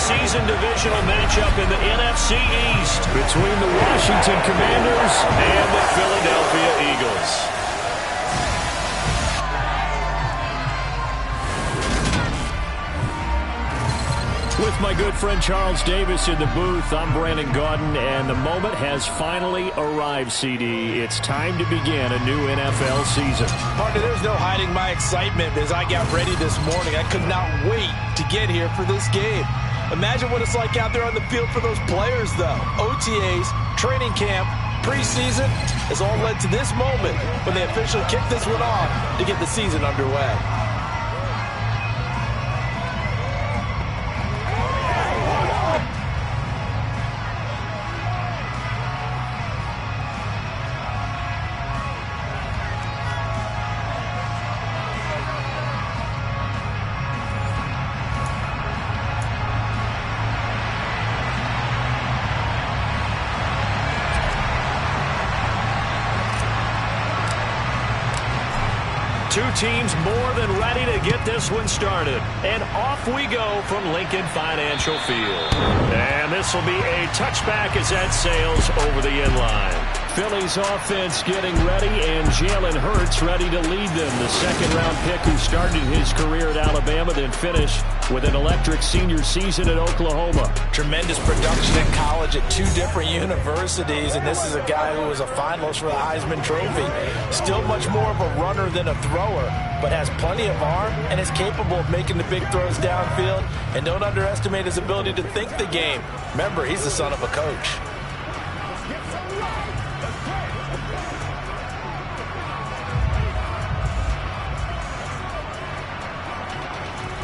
preseason divisional matchup in the NFC East between the Washington Commanders and the Philadelphia Eagles. With my good friend Charles Davis in the booth, I'm Brandon Gaudin, and the moment has finally arrived, CD. It's time to begin a new NFL season. Partner, there's no hiding my excitement as I got ready this morning. I could not wait to get here for this game. Imagine what it's like out there on the field for those players, though. OTAs, training camp, preseason has all led to this moment when they officially kick this one off to get the season underway. Two teams more than ready to get this one started. And off we go from Lincoln Financial Field. And this will be a touchback as that sails over the inline. Philly's offense getting ready, and Jalen Hurts ready to lead them. The second-round pick who started his career at Alabama, then finished with an electric senior season at Oklahoma. Tremendous production in college at two different universities, and this is a guy who was a finalist for the Heisman Trophy. Still much more of a runner than a thrower, but has plenty of arm and is capable of making the big throws downfield. And don't underestimate his ability to think the game. Remember, he's the son of a coach.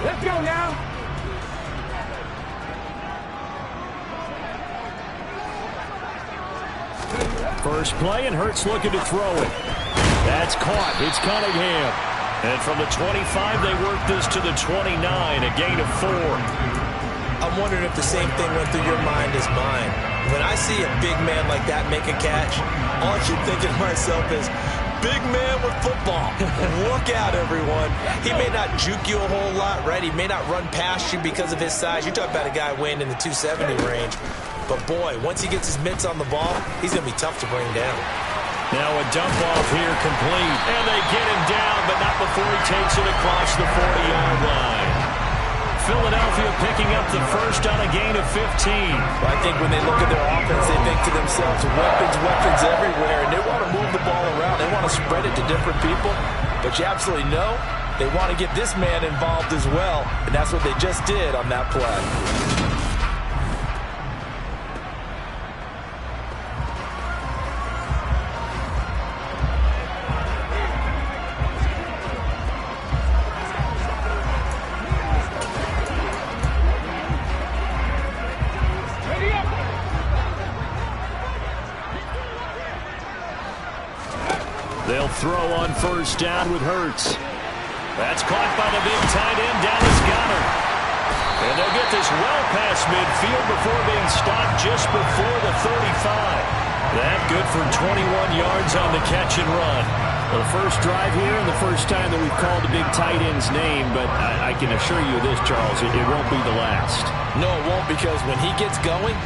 Let's go now. First play, and Hurts looking to throw it. That's caught. It's Cunningham. And from the 25, they work this to the 29, a gain of 4. I'm wondering if the same thing went through your mind as mine. When I see a big man like that make a catch, all I keep thinking to myself is, big man with football. Look out, everyone. He may not juke you a whole lot, right? He may not run past you because of his size. You talk about a guy weighing in the 270 range. But, boy, once he gets his mitts on the ball, he's going to be tough to bring down. Now a dump off here complete. And they get him down, but not before he takes it across the 40-yard line. Philadelphia picking up the first on a gain of 15. Well, I think when they look at their offense, they think to themselves, weapons everywhere, and they want to move the ball around. They want to spread it to different people, but you absolutely know they want to get this man involved as well, and that's what they just did on that play. They'll throw on first down with Hurts. That's caught by the big tight end, Dallas Goedert. And they'll get this well past midfield before being stopped just before the 35. That good for 21 yards on the catch and run. Well, the first drive here and the first time that we've called the big tight end's name, but I can assure you this, Charles, it won't be the last. No, it won't, because when he gets going,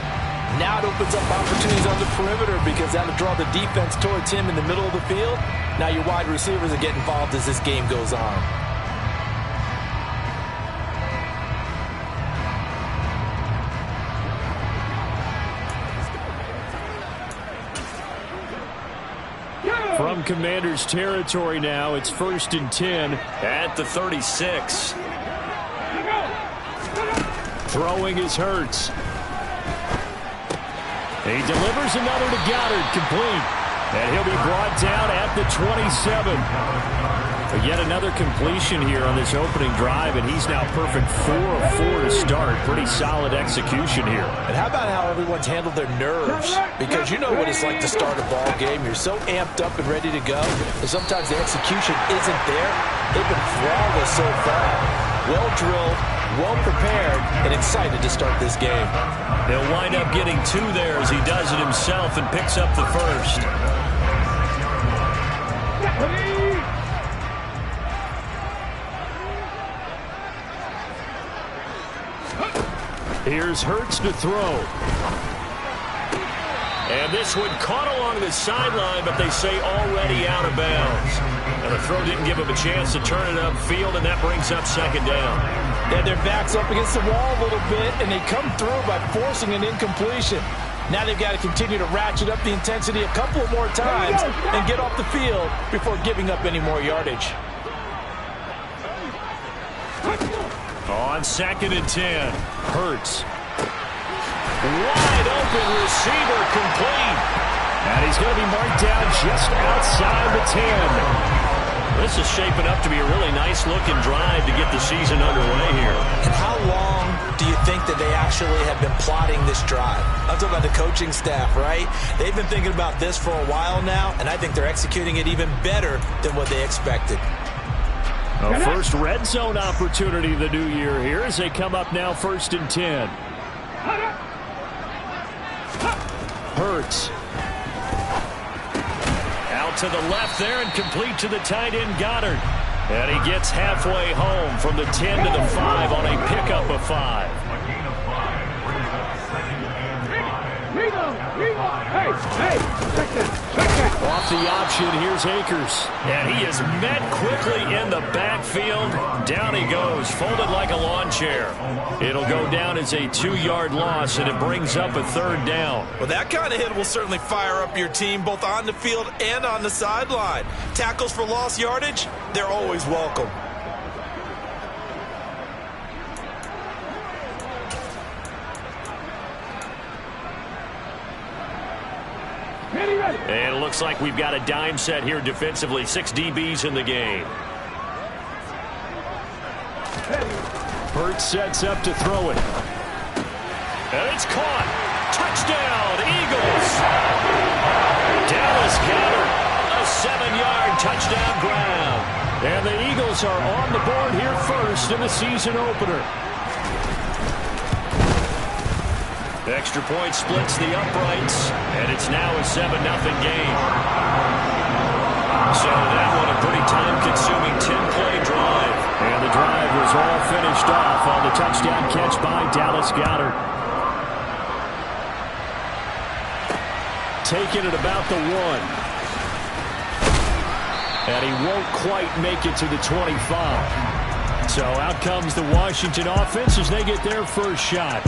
now it opens up opportunities on the perimeter because that'll draw the defense towards him in the middle of the field. Now your wide receivers will get involved as this game goes on. From Commanders territory now, it's 1st and 10 at the 36. Throwing is Hurts. He delivers another to Goddard, complete. And he'll be brought down at the 27. Yet another completion here on this opening drive, and he's now perfect 4 of 4 to start. Pretty solid execution here. And how about how everyone's handled their nerves? Because you know what it's like to start a ball game. You're so amped up and ready to go, and sometimes the execution isn't there. They've been flawless so far. Well drilled, well prepared, and excited to start this game. He'll wind up getting 2 there as he does it himself and picks up the first. Here's Hurts to throw. And this one caught along the sideline, but they say already out of bounds. And the throw didn't give him a chance to turn it upfield, and that brings up second down. Yeah, their back's up against the wall a little bit, and they come through by forcing an incompletion. Now they've got to continue to ratchet up the intensity a couple of more times and get off the field before giving up any more yardage. On 2nd and 10, Hurts. Wide open receiver, complete. And he's going to be marked down just outside the 10. This is shaping up to be a really nice-looking drive to get the season underway here. And how long do you think that they actually have been plotting this drive? I'm talking about the coaching staff, right? They've been thinking about this for a while now, and I think they're executing it even better than what they expected. A first red zone opportunity of the new year here as they come up now 1st and 10. Hurts. Out to the left there and complete to the tight end Goddard. And he gets halfway home from the 10 to the 5 on a pickup of 5. Off the option, here's Akers. And he is met quickly in the backfield. Down he goes, folded like a lawn chair. It'll go down as a 2-yard loss, and it brings up a 3rd down. Well, that kind of hit will certainly fire up your team both on the field and on the sideline. Tackles for lost yardage, they're always welcome. And it looks like we've got a dime set here defensively. 6 DBs in the game. Hurts sets up to throw it. And it's caught. Touchdown, Eagles. Dallas Goedert, a 7-yard touchdown grab. And the Eagles are on the board here first in the season opener. Extra point splits the uprights, and it's now a 7-0 game. So that one a pretty time-consuming 10-play drive. And the drive was all finished off on the touchdown catch by Dallas Goedert. Taking it about the 1. And he won't quite make it to the 25. So out comes the Washington offense as they get their first shot.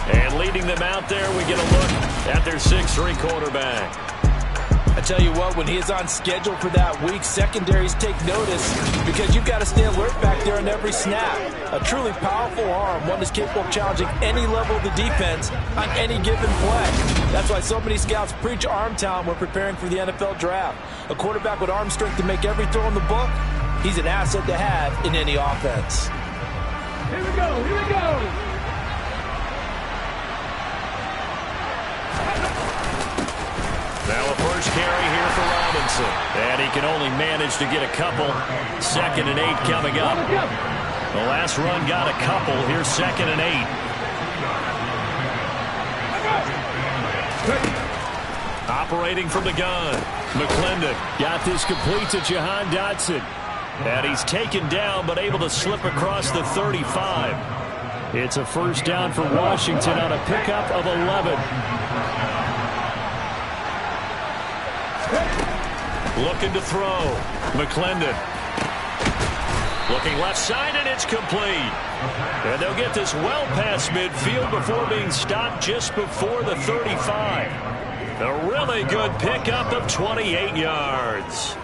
And leading them out there, we get a look at their 6'3" quarterback. I tell you what, when he is on schedule for that week, secondaries take notice because you've got to stay alert back there on every snap. A truly powerful arm, one that's capable of challenging any level of the defense on any given play. That's why so many scouts preach arm talent when preparing for the NFL draft. A quarterback with arm strength to make every throw in the book, he's an asset to have in any offense. Here we go, here we go. Now a first carry here for Robinson. And he can only manage to get a couple. 2nd and 8 coming up. The last run got a couple. Here's 2nd and 8. Operating from the gun. McClendon got this complete to Jahan Dotson. And he's taken down but able to slip across the 35. It's a first down for Washington on a pickup of 11. Looking to throw. McClendon. Looking left side, and it's complete. And they'll get this well past midfield before being stopped just before the 35. A really good pickup of 28 yards.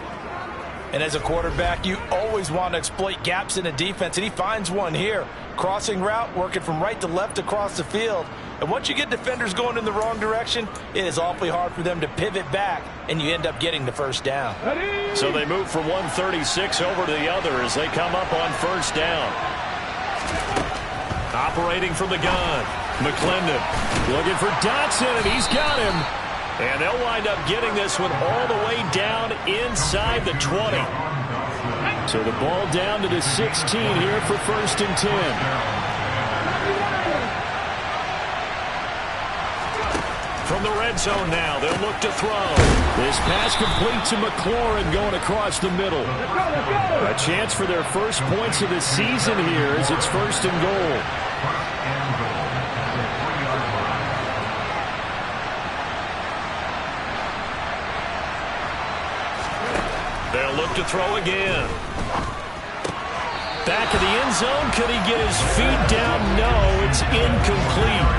And as a quarterback, you always want to exploit gaps in a defense, and he finds one here. Crossing route, working from right to left across the field. And once you get defenders going in the wrong direction, it is awfully hard for them to pivot back, and you end up getting the first down. So they move from 136 over to the other as they come up on first down. Operating from the gun. McClendon looking for Dotson, and he's got him. And they'll wind up getting this one all the way down inside the 20. So the ball down to the 16 here for 1st and 10. From the red zone now, they'll look to throw. This pass complete to McLaurin going across the middle. A chance for their first points of the season here as it's 1st and goal. look to throw again. Back of the end zone. Could he get his feet down? No, it's incomplete.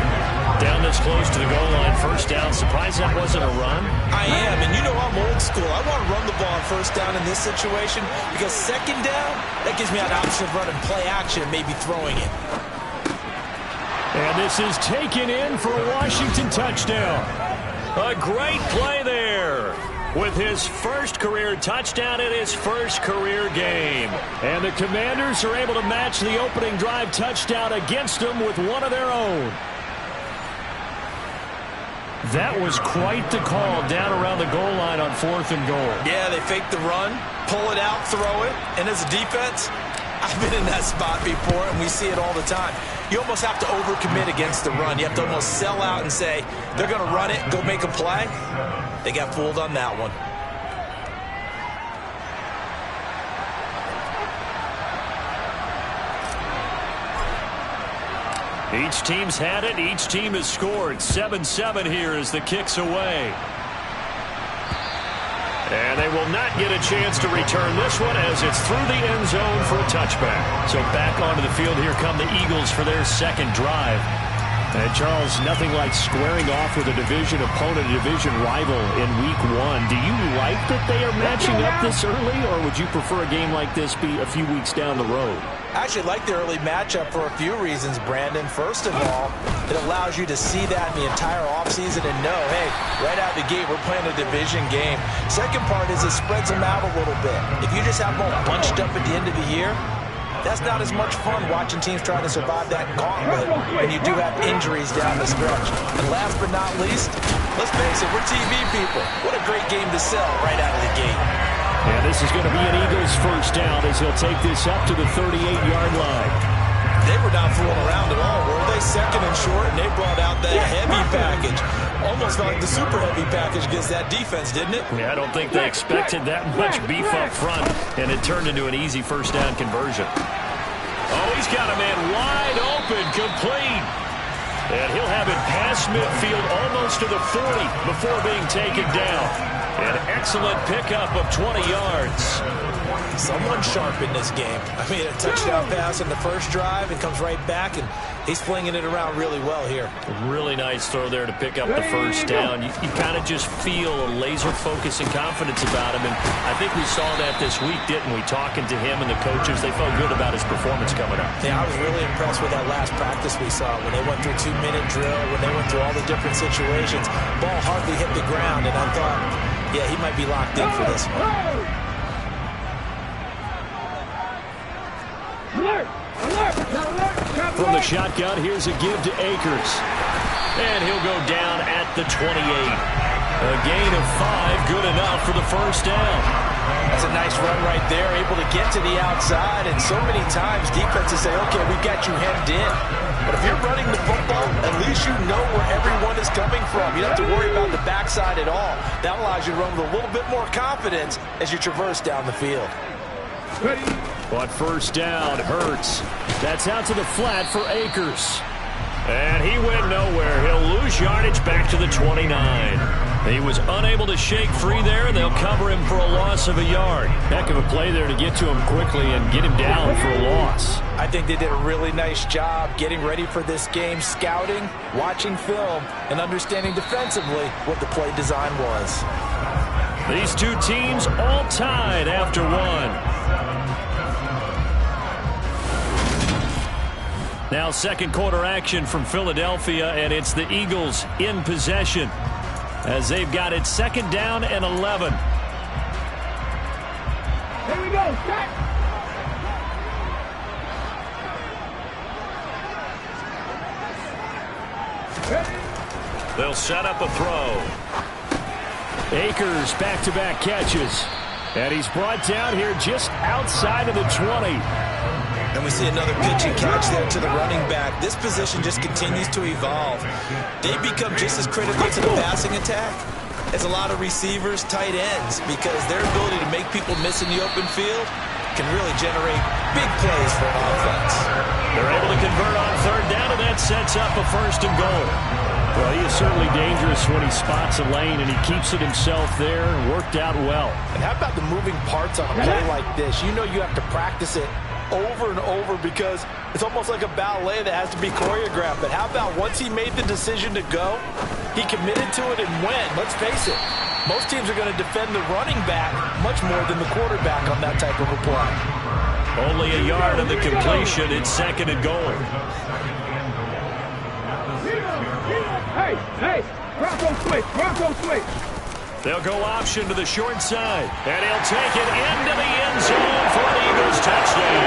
Down this close to the goal line. First down. Surprised that wasn't a run? I am, and you know I'm old school. I want to run the ball on first down in this situation because second down, that gives me an option of running play action and maybe throwing it. And this is taken in for a Washington touchdown. A great play there with his first career touchdown in his first career game. And the Commanders are able to match the opening drive touchdown against them with one of their own. That was quite the call down around the goal line on 4th and goal. Yeah, they fake the run, pull it out, throw it, and as a defense, I've been in that spot before, and we see it all the time. You almost have to overcommit against the run. You have to almost sell out and say, they're going to run it, go make a play. They got fooled on that one. Each team's had it. Each team has scored. 7-7 here as the kick's away. And they will not get a chance to return this one as it's through the end zone for a touchback. So back onto the field, here come the Eagles for their second drive. And Charles, nothing like squaring off with a division opponent, a division rival in week 1. Do you like that they are matching up this early, or would you prefer a game like this be a few weeks down the road? I actually like the early matchup for a few reasons, Brandon. First of all, it allows you to see that in the entire offseason and know, hey, right out of the gate, we're playing a division game. Second part is it spreads them out a little bit. If you just have them all bunched up at the end of the year, that's not as much fun watching teams trying to survive that gauntlet when you do have injuries down the stretch. And last but not least, let's face it, we're TV people. What a great game to sell right out of the gate. And this is going to be an Eagles first down as he'll take this up to the 38-yard line. They were not fooling around at all, were they? Second and short, and they brought out that heavy package. Almost like the super heavy package against that defense, didn't it? Yeah, I don't think they expected that much beef up front, and it turned into an easy first down conversion. Oh, he's got a man wide open, complete. And he'll have it past midfield almost to the 40 before being taken down. An excellent pickup of 20 yards. Someone sharp in this game. I mean, a touchdown pass in the first drive and comes right back, and he's flinging it around really well here. Really nice throw there to pick up the first down. You kind of just feel a laser focus and confidence about him, and I think we saw that this week, didn't we? Talking to him and the coaches, they felt good about his performance coming up. Yeah, I was really impressed with that last practice we saw when they went through 2-minute drill, when they went through all the different situations. Ball hardly hit the ground, and I thought, yeah, he might be locked in for this one. From the shotgun, here's a give to Akers. And he'll go down at the 28. A gain of 5, good enough for the first down. That's a nice run right there, able to get to the outside. And so many times defenses say, okay, we got you hemmed in. But if you're running the football, at least you know where everyone is coming from. You don't have to worry about the backside at all. That allows you to run with a little bit more confidence as you traverse down the field. But first down hurts. That's out to the flat for Akers. And he went nowhere. He'll lose yardage back to the 29. He was unable to shake free there, and they'll cover him for a loss of a yard. Heck of a play there to get to him quickly and get him down for a loss. I think they did a really nice job getting ready for this game, scouting, watching film, and understanding defensively what the play design was. These two teams all tied after one. Now second quarter action from Philadelphia, and it's the Eagles in possession as they've got it second down and 11. Here we go, set. They'll set up a throw. Akers back-to-back catches. And he's brought down here just outside of the 20. And we see another pitch and catch there to the running back. This position just continues to evolve. They become just as critical to the passing attack as a lot of receivers, tight ends, because their ability to make people miss in the open field can really generate big plays for an offense. They're able to convert on third down, and that sets up a first and goal. Well, he is certainly dangerous when he spots a lane, and he keeps it himself there and worked out well. And how about the moving parts on a play like this? You know you have to practice it over and over because it's almost like a ballet that has to be choreographed. But how about once he made the decision to go, he committed to it and went. Let's face it, most teams are going to defend the running back much more than the quarterback on that type of a play. Only a yard of the completion. It's 2nd and goal. Hey, Bronco switch. They'll go option to the short side, and he'll take it into the end zone for an Eagles touchdown.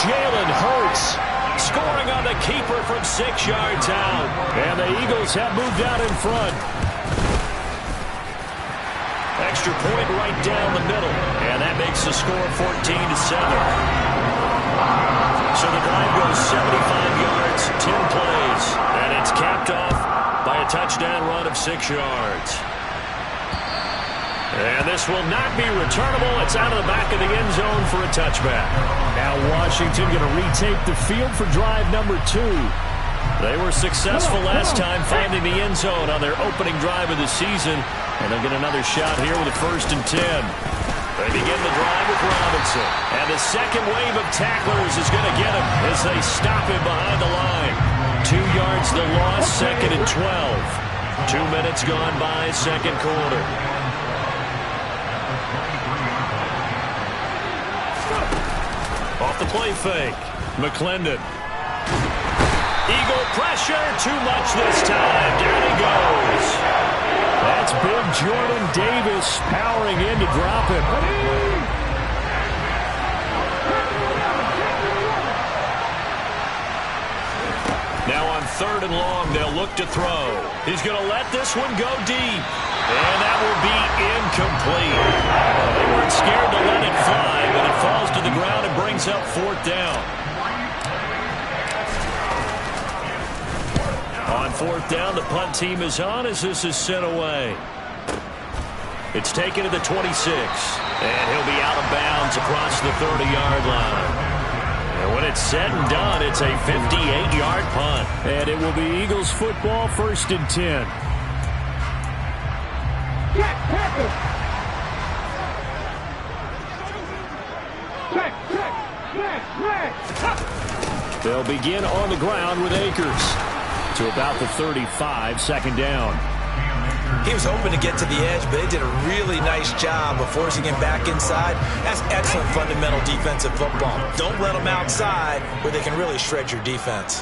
Jalen Hurts scoring on the keeper from 6 yards out, and the Eagles have moved out in front. Extra point right down the middle, and that makes the score 14-7. So the drive goes 75 yards, 10 plays, and it's capped off by a touchdown run of 6 yards. And this will not be returnable. It's out of the back of the end zone for a touchback. Now Washington going to retake the field for drive number 2. They were successful last time finding the end zone on their opening drive of the season. And they'll get another shot here with a 1st and 10. They begin the drive with Robinson. And the second wave of tacklers is going to get him as they stop him behind the line. 2 yards the loss, 2nd and 12. 2 minutes gone by, 2nd quarter. Off the play fake. McClendon. Eagle pressure, too much this time. Down he goes. That's big Jordan Davis powering in to drop him. Now on 3rd and long, they'll look to throw. He's going to let this one go deep. And that will be incomplete. They weren't scared to let it fly, but it falls to the ground and brings up 4th down. On 4th down, the punt team is on as this is sent away. It's taken to the 26, and he'll be out of bounds across the 30-yard line. And when it's said and done, it's a 58-yard punt. And it will be Eagles football, 1st and 10. They'll begin on the ground with Akers. To about the 35, 2nd down. He was hoping to get to the edge, but they did a really nice job of forcing him back inside. That's excellent fundamental defensive football. Don't let them outside where they can really shred your defense.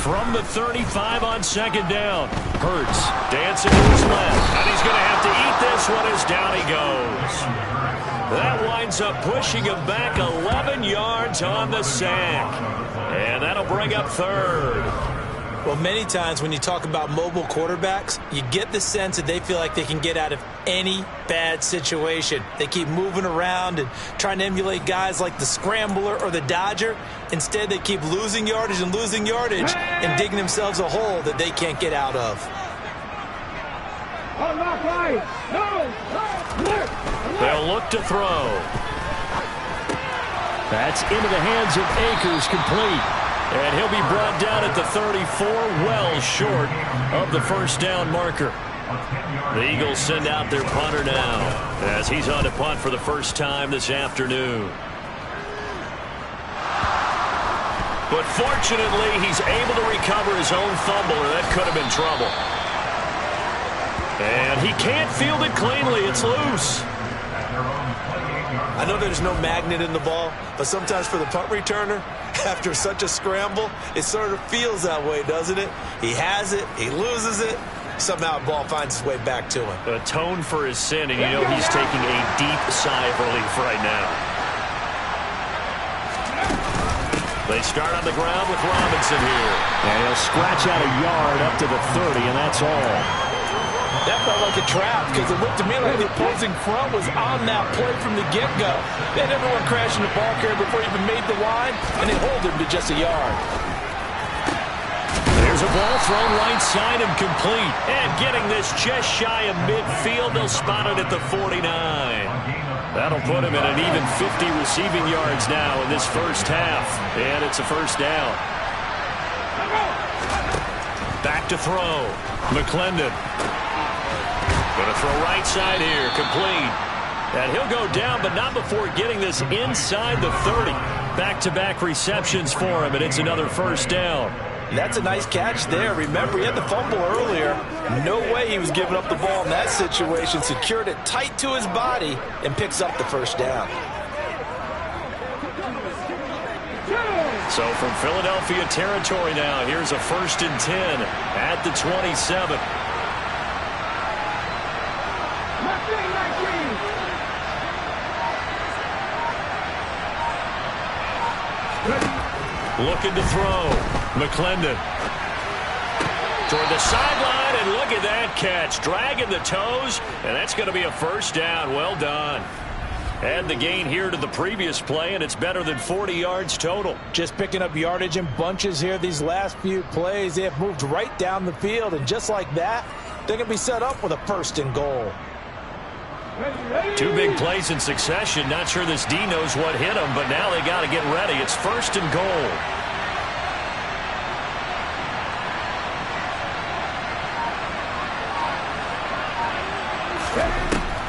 From the 35 on 2nd down. Hurts dancing to his left, and he's going to have to eat this one as down he goes. That winds up pushing him back 11 yards on the sack. And that'll bring up 3rd. Well, many times when you talk about mobile quarterbacks, you get the sense that they feel like they can get out of any bad situation. They keep moving around and trying to emulate guys like the Scrambler or the Dodger. Instead, they keep losing yardage and digging themselves a hole that they can't get out of. They'll look to throw. That's into the hands of Akers, complete. And he'll be brought down at the 34, well short of the 1st down marker. The Eagles send out their punter now as he's on to punt for the first time this afternoon. But fortunately, he's able to recover his own fumble, or that could have been trouble. And he can't field it cleanly. It's loose. I know there's no magnet in the ball, but sometimes for the punt returner, after such a scramble, it sort of feels that way, doesn't it? He has it, he loses it, somehow the ball finds its way back to him. Atone for his sin, and you know he's taking a deep sigh of relief right now. They start on the ground with Robinson here. And he'll scratch out a yard up to the 30, and that's all. That felt like a trap because it looked to me like the opposing front was on that play from the get-go. They had everyone crashing the ball carrier before he even made the line, and they hold him to just a yard. There's a ball thrown right side and complete. And getting this just shy of midfield, they'll spot it at the 49. That'll put him at an even 50 receiving yards now in this first half. And it's a 1st down. Back to throw. McClendon. Going to throw right side here. Complete. And he'll go down, but not before getting this inside the 30. Back-to-back receptions for him, and it's another first down. That's a nice catch there. Remember, he had the fumble earlier. No way he was giving up the ball in that situation. Secured it tight to his body and picks up the first down. So from Philadelphia territory now, here's a 1st and 10 at the 27. Looking to throw. McClendon. Toward the sideline, and look at that catch. Dragging the toes, and that's going to be a first down. Well done. Add the gain here to the previous play, and it's better than 40 yards total. Just picking up yardage in bunches here these last few plays. They have moved right down the field, and just like that, they're going to be set up with a 1st and goal. 2 big plays in succession. Not sure this D knows what hit him, but now they got to get ready. It's 1st and goal.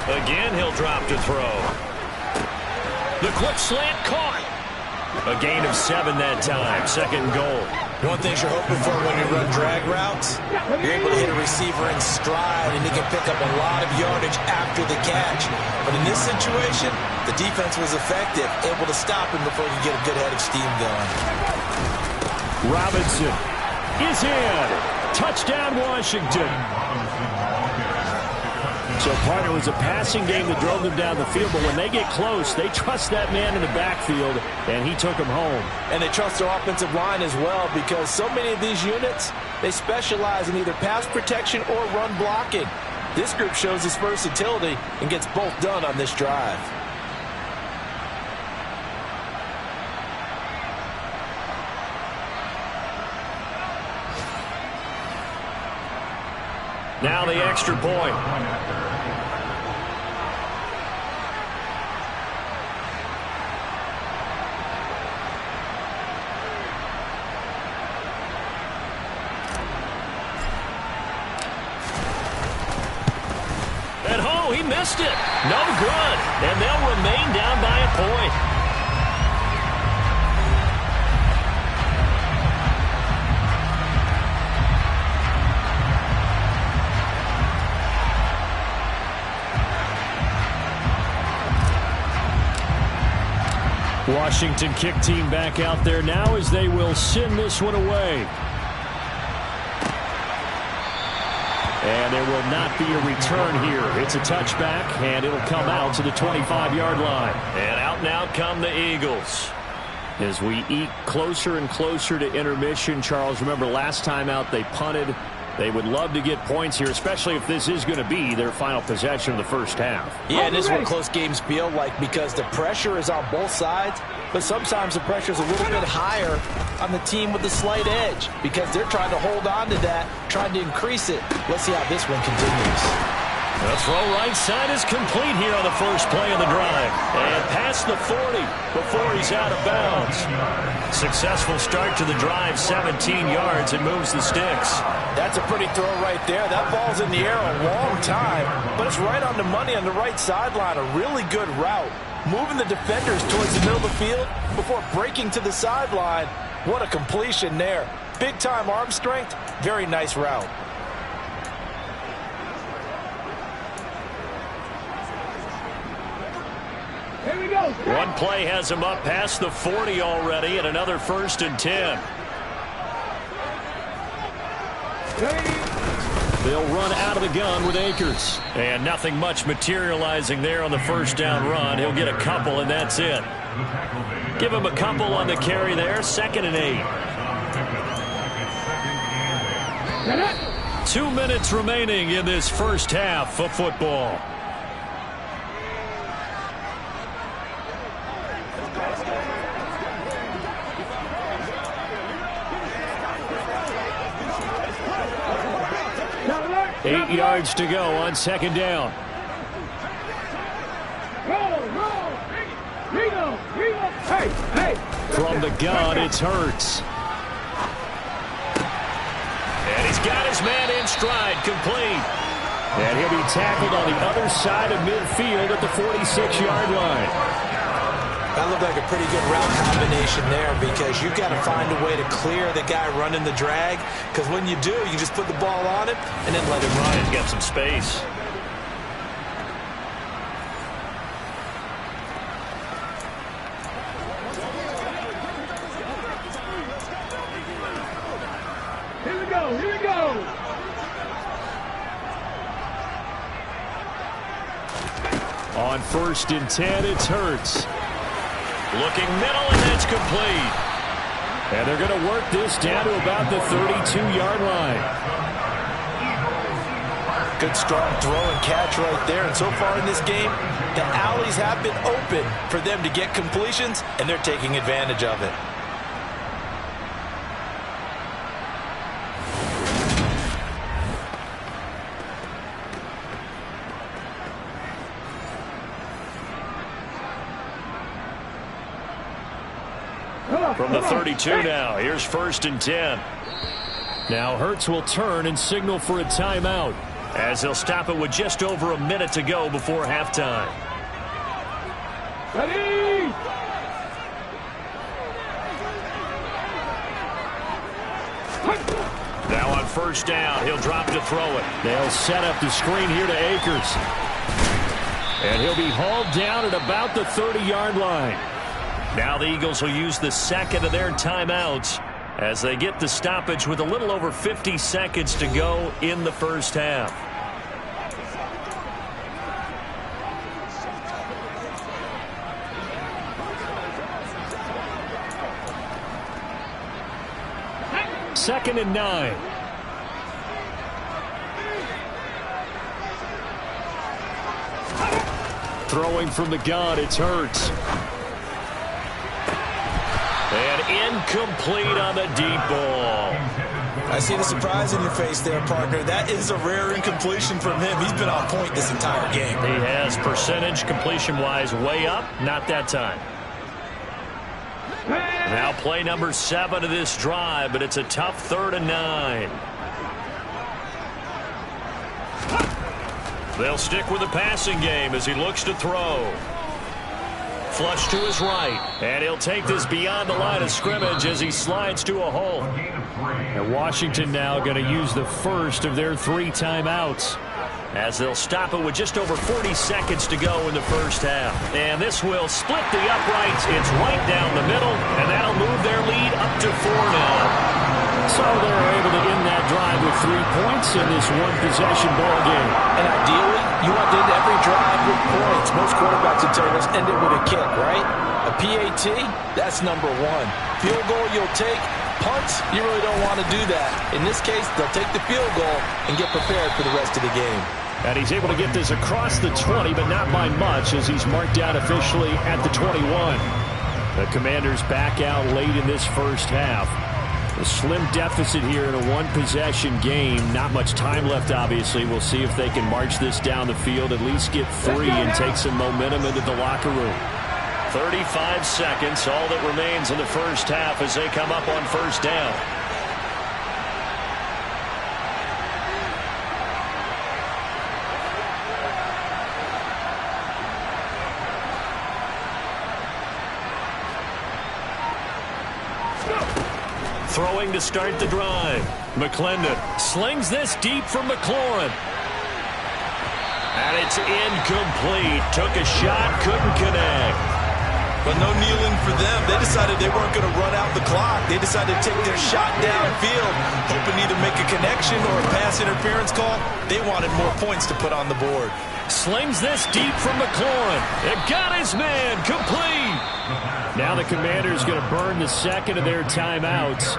Again, he'll drop to throw. The quick slant caught. A gain of 7 that time. 2nd and goal. One thing you're hoping for when you run drag routes, you're able to hit a receiver in stride, and he can pick up a lot of yardage after the catch. But in this situation, the defense was effective, able to stop him before he could get a good head of steam going. Robinson is in. Touchdown, Washington. So part it was a passing game that drove them down the field, but when they get close, they trust that man in the backfield, and he took them home. And they trust their offensive line as well, because so many of these units, they specialize in either pass protection or run blocking. This group shows its versatility and gets both done on this drive. Now the extra point. And oh, he missed it. No good. And they'll remain down by a point. Washington kick team back out there now as they will send this one away. And there will not be a return here. It's a touchback, and it'll come out to the 25-yard line. And out now come the Eagles. As we eke closer and closer to intermission, Charles, remember last time out they punted. They would love to get points here, especially if this is going to be their final possession of the first half. Yeah, and this is what close games feel like, because the pressure is on both sides, but sometimes the pressure is a little bit higher on the team with the slight edge, because they're trying to hold on to that, trying to increase it. Let's see how this one continues. The throw right side is complete here on the first play of the drive. And past the 40 before he's out of bounds. Successful start to the drive, 17 yards, and moves the sticks. That's a pretty throw right there. That ball's in the air a long time, but it's right on the money on the right sideline. A really good route. Moving the defenders towards the middle of the field before breaking to the sideline. What a completion there. Big-time arm strength. Very nice route. Here we go. One play has him up past the 40 already, and another 1st and 10. They'll run out of the gun with Akers. And nothing much materializing there on the first down run. He'll get a couple, and that's it. Give him a couple on the carry there. 2nd and 8. 2 minutes remaining in this first half of football. Eight yards to go on 2nd down. Hey, hey. From the gun, it's Hurts. He's got his man in stride, complete. And he'll be tackled on the other side of midfield at the 46-yard line. That looked like a pretty good route combination there because you've got to find a way to clear the guy running the drag, because when you do, you just put the ball on him and then let him run. He's got some space. Here we go, here we go. On 1st and 10, it's Hurts. Looking middle, and that's complete. And they're going to work this down to about the 32-yard line. Good strong throw and catch right there. And so far in this game, the alleys have been open for them to get completions, and they're taking advantage of it. From the 32 now, here's 1st and 10. Now Hurts will turn and signal for a timeout, as they'll stop it with just over a minute to go before halftime. Ready? Now on 1st down, he'll drop to throw it. They'll set up the screen here to Akers. And he'll be hauled down at about the 30-yard line. Now the Eagles will use the second of their timeouts as they get the stoppage with a little over 50 seconds to go in the first half. Second and 9. Throwing from the gun, it's Hurts. And incomplete on the deep ball. I see the surprise in your face there, partner. That is a rare incompletion from him. He's been on point this entire game. He has percentage completion-wise way up. Not that time. Now play number 7 of this drive, but it's a tough 3rd and 9. They'll stick with the passing game as he looks to throw. Flush to his right, and he'll take this beyond the line of scrimmage as he slides to a hole. And Washington now going to use the first of their 3 timeouts, as they'll stop it with just over 40 seconds to go in the first half. And this will split the uprights. It's right down the middle, and that'll move their lead up to 4 now. So they're able to end that drive with 3 points in this one-possession ball game. And ideally, you want to end every drive with points. Most quarterbacks would tell us end it with a kick, right? A PAT, that's number 1. Field goal you'll take. Punts, you really don't want to do that. In this case, they'll take the field goal and get prepared for the rest of the game. And he's able to get this across the 20, but not by much, as he's marked out officially at the 21. The Commanders back out late in this first half. A slim deficit here in a one-possession game. Not much time left, obviously. We'll see if they can march this down the field, at least get 3 and take some momentum into the locker room. 35 seconds, all that remains in the first half as they come up on 1st down. Throwing to start the drive. McClendon slings this deep from McLaurin. And it's incomplete. Took a shot, couldn't connect. But no kneeling for them. They decided they weren't going to run out the clock. They decided to take their shot downfield, hoping either make a connection or a pass interference call. They wanted more points to put on the board. Slings this deep from McLaurin. It got his man, complete. Now the Commanders going to burn the second of their timeouts.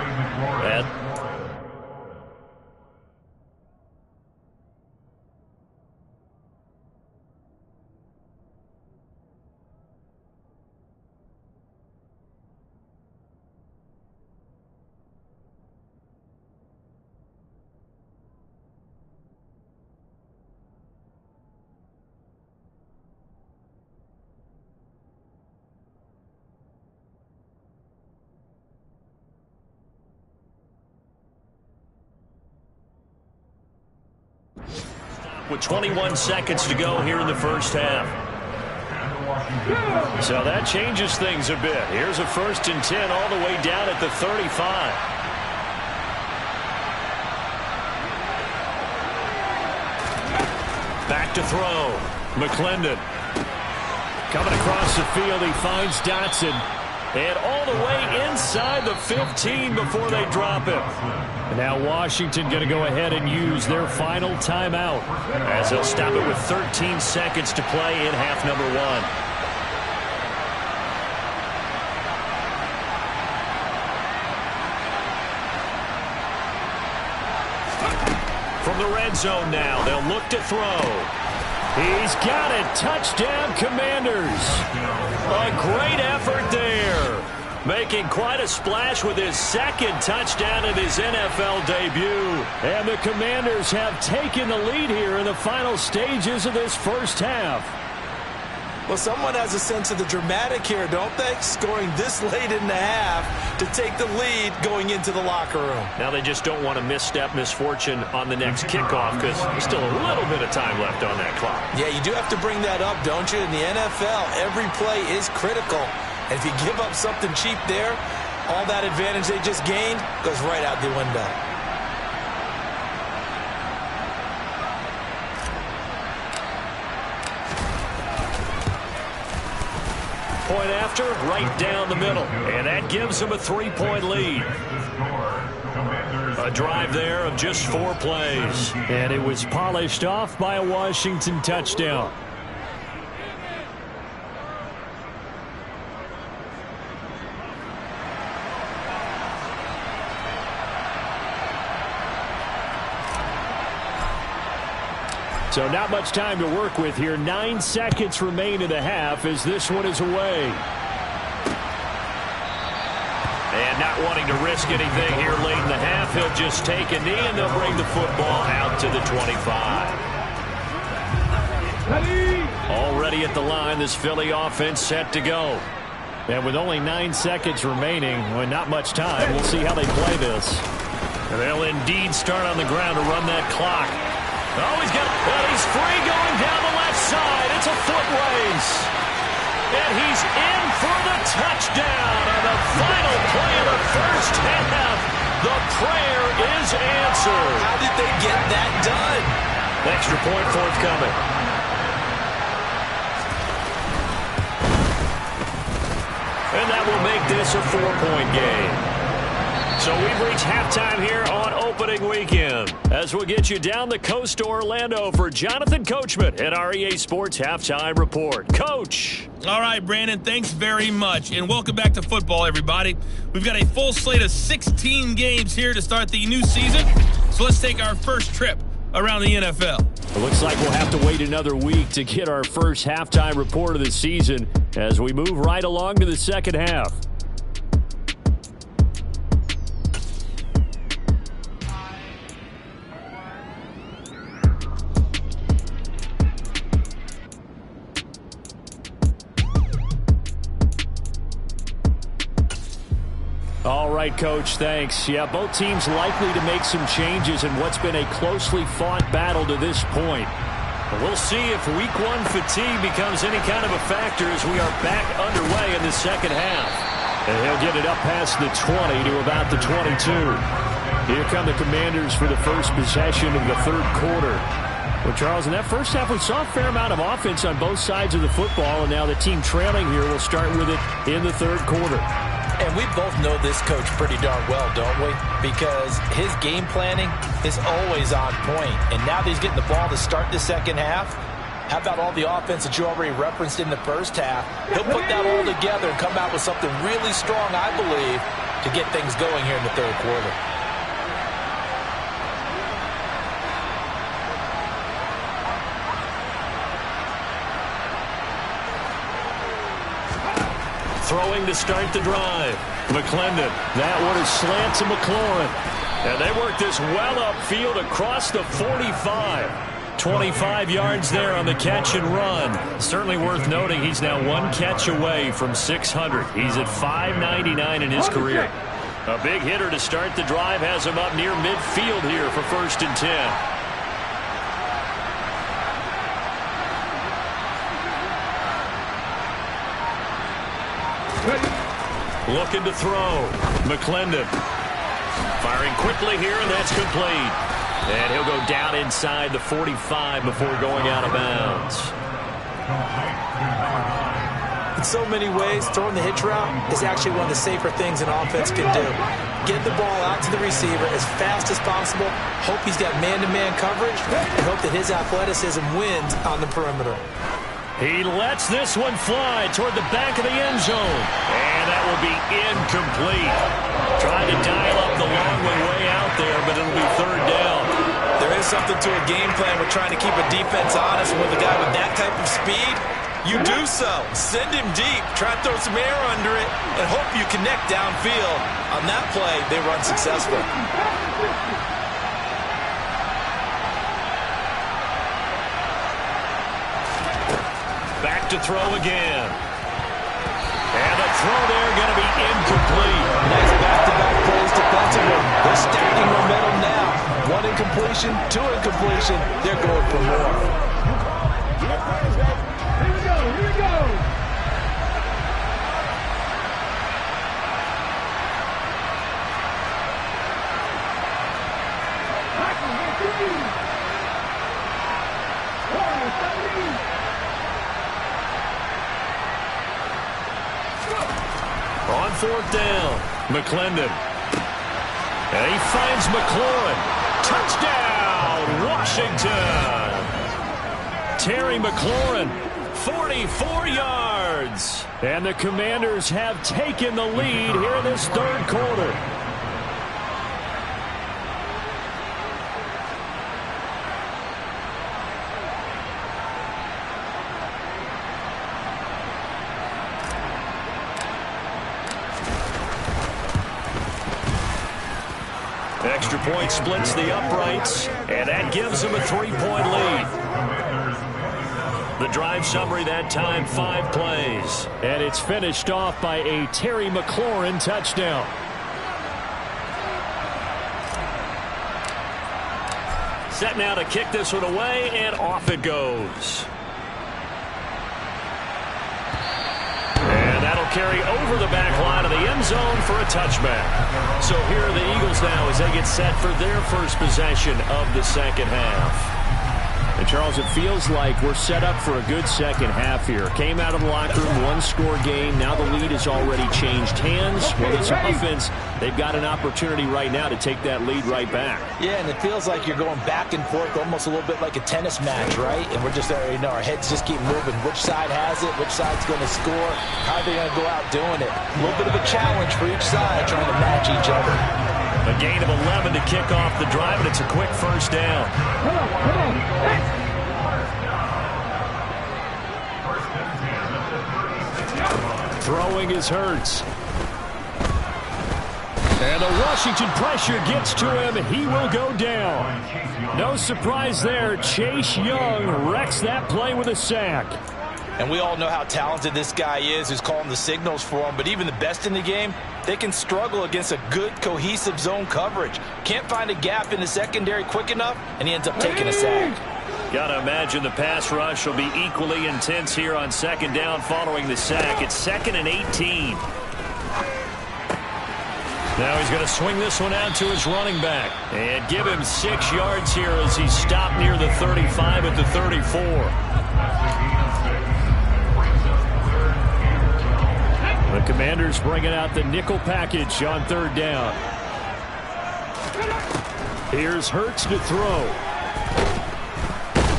with 21 seconds to go here in the first half. So that changes things a bit. Here's a 1st and 10 all the way down at the 35. Back to throw. McClendon. Coming across the field, he finds Dotson. And all the way inside the 15 before they drop it. And now Washington going to go ahead and use their final timeout, as they'll stop it with 13 seconds to play in half number 1. From the red zone now, they'll look to throw. He's got it. Touchdown, Commanders. A great effort there. Making quite a splash with his 2nd touchdown in his NFL debut. And the Commanders have taken the lead here in the final stages of this first half. Well, someone has a sense of the dramatic here, don't they? Scoring this late in the half to take the lead going into the locker room. Now they just don't want to misstep misfortune on the next kickoff, because there's still a little bit of time left on that clock. Yeah, you do have to bring that up, don't you? In the NFL, every play is critical. And if you give up something cheap there, all that advantage they just gained goes right out the window. Point after, right down the middle. And that gives them a 3-point lead. A drive there of just 4 plays. And it was polished off by a Washington touchdown. So not much time to work with here. 9 seconds remain in the half as this one is away. And not wanting to risk anything here late in the half, he'll just take a knee and they'll bring the football out to the 25. Already at the line, this Philly offense set to go. And with only 9 seconds remaining, well, not much time, we'll see how they play this. And they'll indeed start on the ground to run that clock. Oh, he's free going down the left side. It's a foot race. And he's in for the touchdown. And the final play of the first half, the prayer is answered. How did they get that done? Extra point forthcoming. And that will make this a 4-point game. So we've reached halftime here on opening weekend, as we'll get you down the coast to Orlando for Jonathan Coachman at our EA Sports Halftime Report. Coach. All right, Brandon, thanks very much, and welcome back to football, everybody. We've got a full slate of 16 games here to start the new season, so let's take our first trip around the NFL. It looks like we'll have to wait another week to get our first halftime report of the season as we move right along to the second half. All right, Coach, thanks. Yeah, both teams likely to make some changes in what's been a closely fought battle to this point. But we'll see if Week 1 fatigue becomes any kind of a factor as we are back underway in the second half. And he'll get it up past the 20 to about the 22. Here come the Commanders for the first possession of the third quarter. Well, Charles, in that first half, we saw a fair amount of offense on both sides of the football, and now the team trailing here will start with it in the third quarter. And we both know this coach pretty darn well, don't we? Because his game planning is always on point. And now that he's getting the ball to start the second half, how about all the offense that you already referenced in the first half? He'll put that all together and come out with something really strong, I believe, to get things going here in the third quarter. Throwing to start the drive. McClendon. That one is slant to McLaurin. And they work this well upfield across the 45. 25 yards there on the catch and run. Certainly worth noting he's now 1 catch away from 600. He's at 599 in his career. A big hitter to start the drive has him up near midfield here for 1st and 10. Looking to throw. McClendon. Firing quickly here, and that's complete. And he'll go down inside the 45 before going out of bounds. In so many ways, throwing the hitch route is actually one of the safer things an offense can do. Get the ball out to the receiver as fast as possible, hope he's got man-to-man coverage, and hope that his athleticism wins on the perimeter. He lets this one fly toward the back of the end zone. And that will be incomplete. Trying to dial up the long one way out there, but it'll be third down. There is something to a game plan with trying to keep a defense honest. With a guy with that type of speed, you do so. Send him deep, try to throw some air under it, and hope you connect downfield. On that play, they were unsuccessful. Back to throw again. And the throw there going to be incomplete. Nice back-to-back plays defensively. They're stacking momentum now. One incompletion, two incompletion. They're going for more. Here we go, here we go. On fourth down, McClendon. And he finds McLaurin. Touchdown, Washington. Terry McLaurin, 44 yards. And the Commanders have taken the lead here in this third quarter. Extra point splits the uprights, and that gives them a 3-point lead. The drive summary that time, 5 plays. And it's finished off by a Terry McLaurin touchdown. Set now to kick this one away, and off it goes. And that'll carry over the back line of the end zone for a touchback. So here are the Eagles now as they get set for their first possession of the second half. And Charles, it feels like we're set up for a good second half here. Came out of the locker room, one-score game. Now the lead has already changed hands. Well, this offense, they've got an opportunity right now to take that lead right back. Yeah, and it feels like you're going back and forth almost a little bit like a tennis match, right? And we're just, our heads just keep moving. Which side has it? Which side's going to score? How are they going to go out doing it? A little bit of a challenge for each side trying to match each other. A gain of 11 to kick off the drive, and it's a quick first down. Come on. Throwing is Hurts. And the Washington pressure gets to him. He will go down. No surprise there. Chase Young wrecks that play with a sack. And we all know how talented this guy is who's calling the signals for him. But even the best in the game, they can struggle against a good, cohesive zone coverage. Can't find a gap in the secondary quick enough, and he ends up taking a sack. Got to imagine the pass rush will be equally intense here on second down following the sack. It's 2nd and 18. Now he's going to swing this one out to his running back and give him 6 yards here as he stopped near the 35 at the 34. The Commanders bringing out the nickel package on third down. Here's Hurts to throw.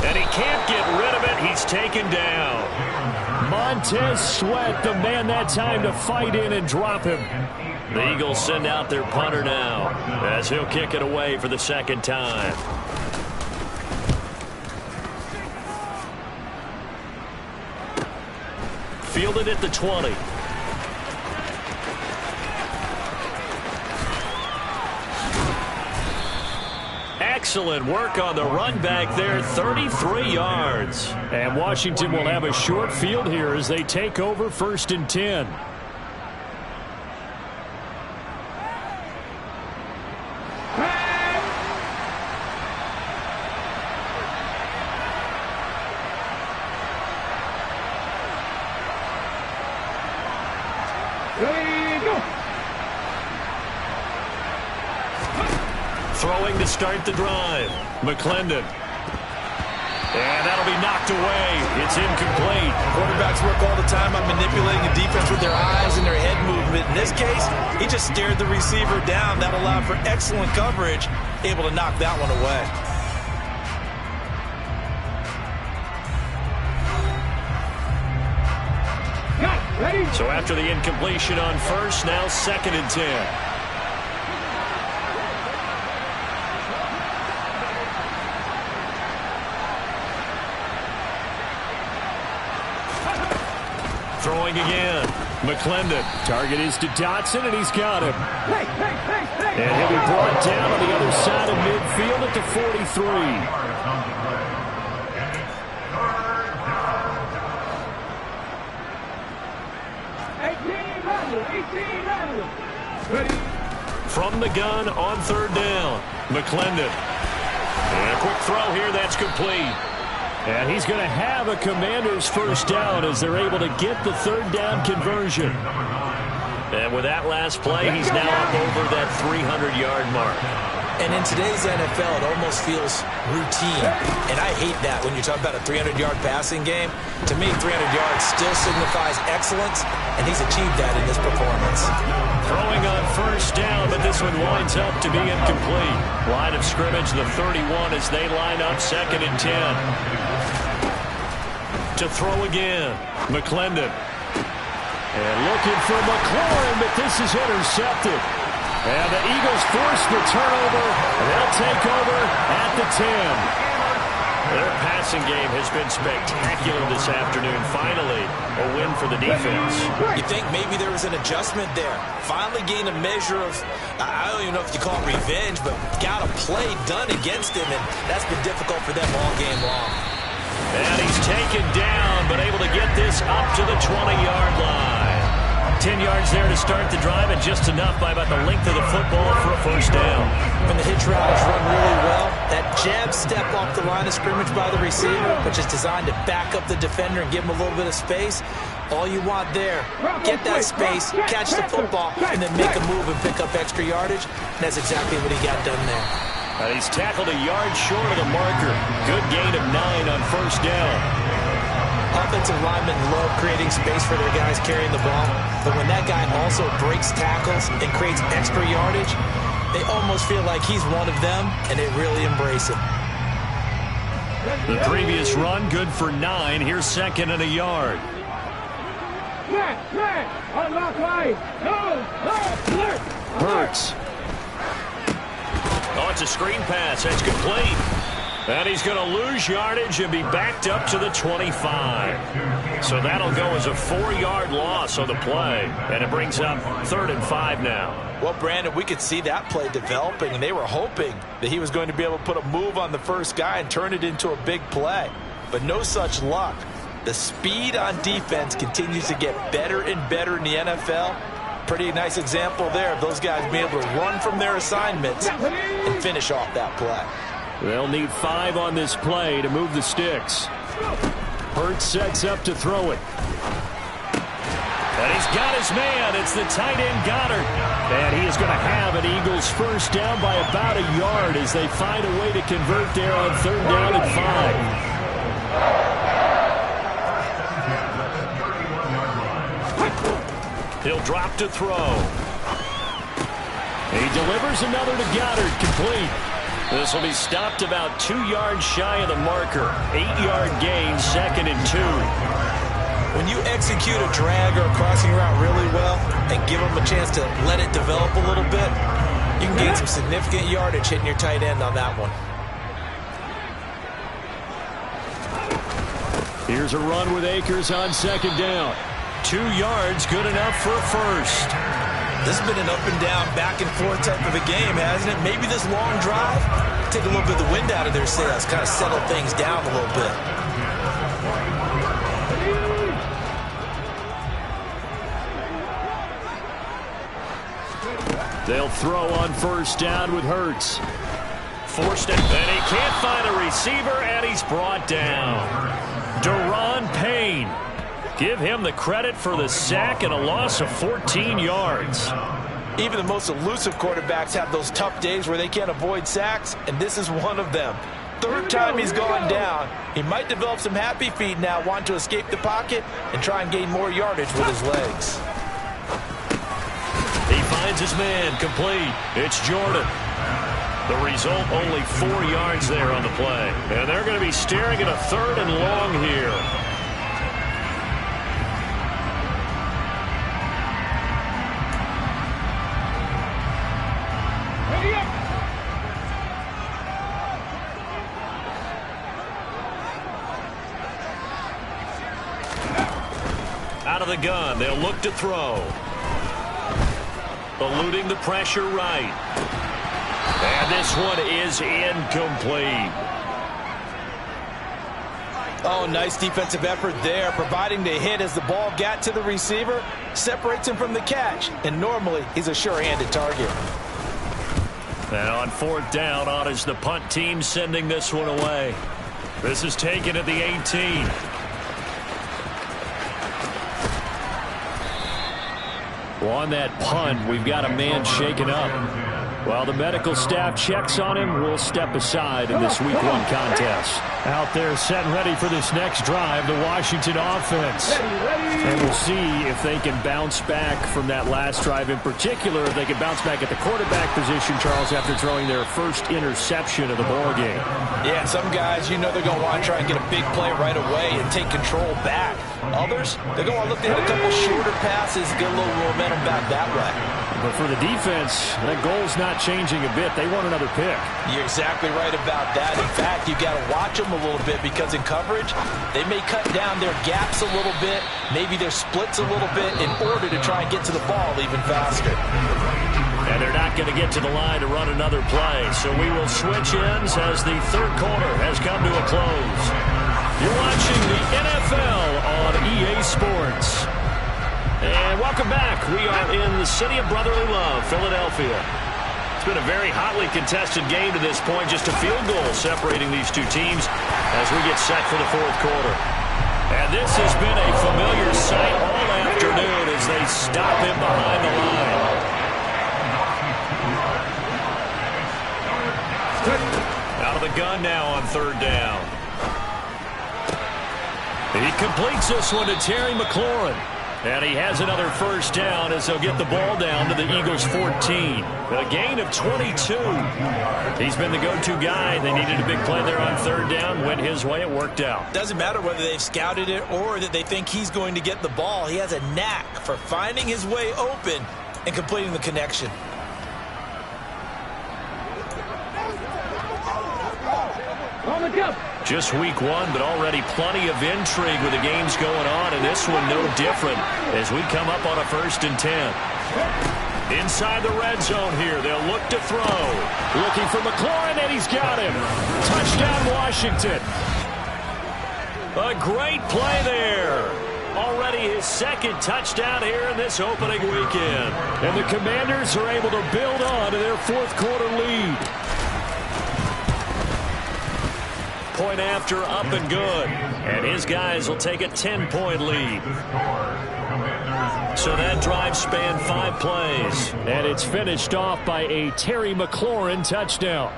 And he can't get rid of it. He's taken down. Montez Sweat, the man that time to fight in and drop him. The Eagles send out their punter now as he'll kick it away for the second time. Fielded at the 20. Excellent work on the run back there, 33 yards. And Washington will have a short field here as they take over 1st and 10. Ready, go. Throwing to start the drive. McClendon. And that'll be knocked away. It's incomplete. Quarterbacks work all the time on manipulating the defense with their eyes and their head movement. In this case, he just stared the receiver down. That allowed for excellent coverage, able to knock that one away. So after the incompletion on first, now 2nd and 10. Throwing again. McClendon. Target is to Dotson, and he's got him. And he'll be brought down on the other side of midfield at the 43. From the gun on 3rd down. McClendon. And a quick throw here. That's complete. And he's going to have a Commander's first down as they're able to get the 3rd down conversion. And with that last play, he's now up over that 300-yard mark. And in today's NFL, it almost feels routine. And I hate that when you talk about a 300-yard passing game. To me, 300 yards still signifies excellence, and he's achieved that in this performance. Throwing on 1st down, but this one winds up to be incomplete. Line of scrimmage, the 31 as they line up 2nd and 10. To throw again, McClendon. And looking for McLaurin, but this is intercepted. And the Eagles force the turnover. They'll take over at the 10. Their passing game has been spectacular this afternoon. Finally, a win for the defense. You think maybe there was an adjustment there. Finally gained a measure of, I don't even know if you call it revenge, but got a play done against him, and that's been difficult for them all game long. And he's taken down, but able to get this up to the 20-yard line. 10 yards there to start the drive, and just enough by about the length of the football for a first down. When the hitch route is run really well, that jab step off the line of scrimmage by the receiver, which is designed to back up the defender and give him a little bit of space, all you want there, get that space, catch the football, and then make a move and pick up extra yardage. And that's exactly what he got done there. And he's tackled a yard short of the marker. Good gain of 9 on first down. Offensive linemen love creating space for their guys carrying the ball, but when that guy also breaks tackles and creates extra yardage, they almost feel like he's one of them, and they really embrace him. The previous run, good for 9. Here's 2nd and a yard. Hurts. Oh, it's a screen pass. That's complete. And he's going to lose yardage and be backed up to the 25. So that'll go as a 4-yard loss on the play. And it brings up 3rd and 5 now. Well, Brandon, we could see that play developing, and they were hoping that he was going to be able to put a move on the first guy and turn it into a big play. But no such luck. The speed on defense continues to get better and better in the NFL. Pretty nice example there of those guys being able to run from their assignments and finish off that play. They'll need 5 on this play to move the sticks. Hurts sets up to throw it. And he's got his man. It's the tight end Goddard. And he is going to have an Eagles first down by about a yard as they find a way to convert there on 3rd down and 5. He'll drop to throw. He delivers another to Goddard, complete. This will be stopped about 2 yards shy of the marker. 8-yard gain, 2nd and 2. When you execute a drag or a crossing route really well and give them a chance to let it develop a little bit, you can gain some significant yardage hitting your tight end on that one. Here's a run with Akers on 2nd down. 2 yards, good enough for a first. This has been an up-and-down, back-and-forth type of a game, hasn't it? Maybe this long drive, take a little bit of the wind out of their sails, kind of settle things down a little bit. They'll throw on first down with Hurts. Forced it, and he can't find a receiver, and he's brought down. Daron Payne. Give him the credit for the sack and a loss of 14 yards. Even the most elusive quarterbacks have those tough days where they can't avoid sacks, and this is one of them. Third time he's gone down. He might develop some happy feet now, wanting to escape the pocket and try and gain more yardage with his legs. He finds his man, complete. It's Jordan. The result, only 4 yards there on the play. And they're going to be staring at a 3rd and long here. Out of the gun, they'll look to throw. Eluding the pressure right. And this one is incomplete. Oh, nice defensive effort there, providing the hit as the ball got to the receiver, separates him from the catch, and normally he's a sure-handed target. And on 4th down, on is the punt team sending this one away. This is taken at the 18. Well, on that punt, we've got a man shaken up. While the medical staff checks on him, we'll step aside in this Week 1 contest. Out there set and ready for this next drive, the Washington offense. And we'll see if they can bounce back from that last drive. In particular, if they can bounce back at the quarterback position, Charles, after throwing their first interception of the ballgame. Yeah, some guys, you know they're going to want to try and get a big play right away and take control back. Others, they're going to look to hit a couple shorter passes, get a little momentum back that way. But for the defense, that goal's not changing a bit. They want another pick. You're exactly right about that. In fact, you've got to watch them a little bit because in coverage, they may cut down their gaps a little bit, maybe their splits a little bit in order to try and get to the ball even faster. And they're not going to get to the line to run another play. So we will switch ends as the 3rd quarter has come to a close. You're watching the NFL on EA Sports. And welcome back. We are in the city of brotherly love, Philadelphia. It's been a very hotly contested game to this point. Just a field goal separating these two teams as we get set for the 4th quarter. And this has been a familiar sight all afternoon as they stop him behind the line. Out of the gun now on 3rd down. He completes this one to Terry McLaurin. And he has another 1st down as they'll get the ball down to the Eagles' 14. A gain of 22. He's been the go-to guy. They needed a big play there on 3rd down. Went his way. It worked out. Doesn't matter whether they've scouted it or that they think he's going to get the ball. He has a knack for finding his way open and completing the connection. On the jump. Just Week 1, but already plenty of intrigue with the games going on, and this one no different as we come up on a 1st and 10. Inside the red zone here, they'll look to throw. Looking for McLaurin, and he's got him. Touchdown, Washington. A great play there. Already his 2nd touchdown here in this opening weekend. And the Commanders are able to build on to their 4th quarter lead. Point after, up and good. And his guys will take a 10-point lead. So that drive spanned 5 plays. And it's finished off by a Terry McLaurin touchdown.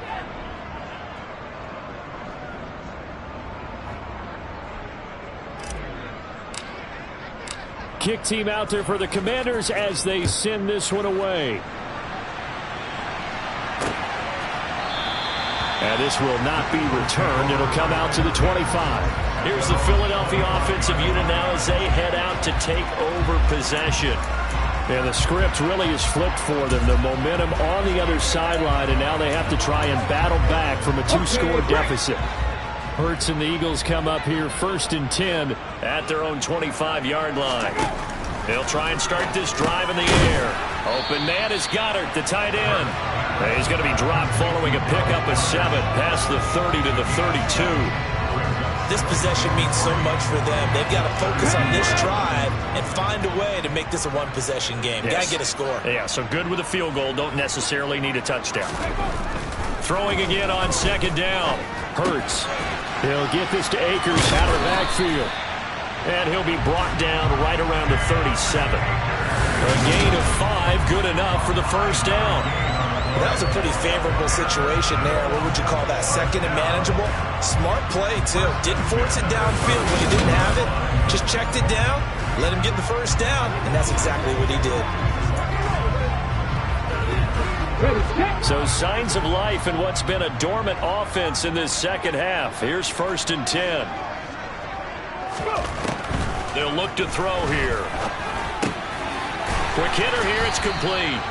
Kick team out there for the Commanders as they send this one away. And this will not be returned. It'll come out to the 25. Here's the Philadelphia offensive unit now as they head out to take over possession. And the script really is flipped for them. The momentum on the other sideline, and now they have to try and battle back from a 2-score deficit. Hurts and the Eagles come up here 1st and 10 at their own 25-yard line. They'll try and start this drive in the air. Open man is Goddard, the tight end. He's going to be dropped following a pickup of 7 past the 30 to the 32. This possession means so much for them. They've got to focus on this drive and find a way to make this a 1-possession game. Yes. Got to get a score. Yeah, so good with a field goal. Don't necessarily need a touchdown. Throwing again on 2nd down. Hurts. He'll get this to Akers out of the backfield. And he'll be brought down right around the 37. A gain of 5, good enough for the first down. That was a pretty favorable situation there. What would you call that? Second and manageable? Smart play, too. Didn't force it downfield when he didn't have it. Just checked it down, let him get the first down, and that's exactly what he did. So signs of life in what's been a dormant offense in this second half. Here's 1st and 10. They'll look to throw here. Quick hitter here, it's complete.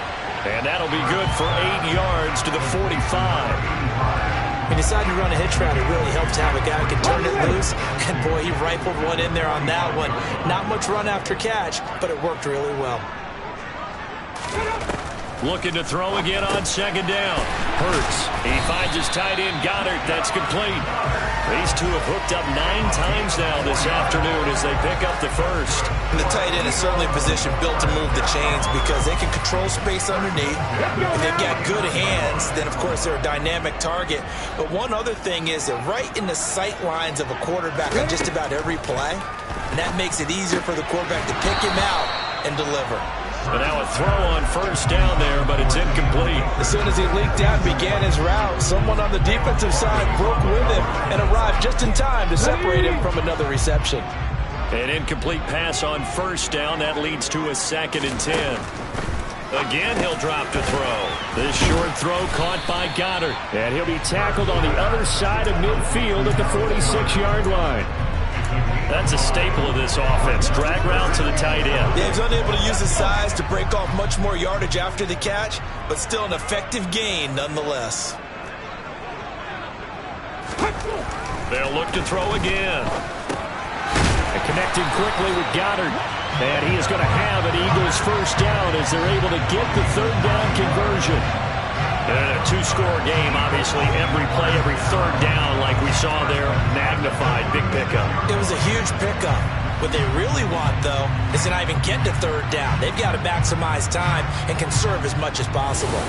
And that'll be good for 8 yards to the 45. He decided to run a hitch route. It really helped to have a guy who can turn it loose. And boy, he rifled one in there on that one. Not much run after catch, but it worked really well. Looking to throw again on 2nd down. Hurts. He finds his tight end Goddard. That's complete. These two have hooked up 9 times now this afternoon as they pick up the first. And the tight end is certainly a position built to move the chains because they can control space underneath. If they've got good hands, then of course they're a dynamic target. But one other thing is they're right in the sight lines of a quarterback on just about every play. And that makes it easier for the quarterback to pick him out and deliver. And now a throw on 1st down there, but it's incomplete. As soon as he leaked out and began his route, someone on the defensive side broke with him and arrived just in time to separate him from another reception. An incomplete pass on 1st down. That leads to a 2nd and 10. Again, he'll drop to throw. This short throw caught by Goddard. And he'll be tackled on the other side of midfield at the 46-yard line. That's a staple of this offense. Drag route to the tight end. Yeah, he's unable to use his size to break off much more yardage after the catch, but still an effective gain nonetheless. They'll look to throw again. And connecting quickly with Goddard. And he is going to have an Eagles first down as they're able to get the 3rd down conversion. And a 2-score game, obviously, every play, every 3rd down, like we saw there, magnified, big pickup. It was a huge pickup. What they really want, though, is to not even get to 3rd down. They've got to maximize time and conserve as much as possible.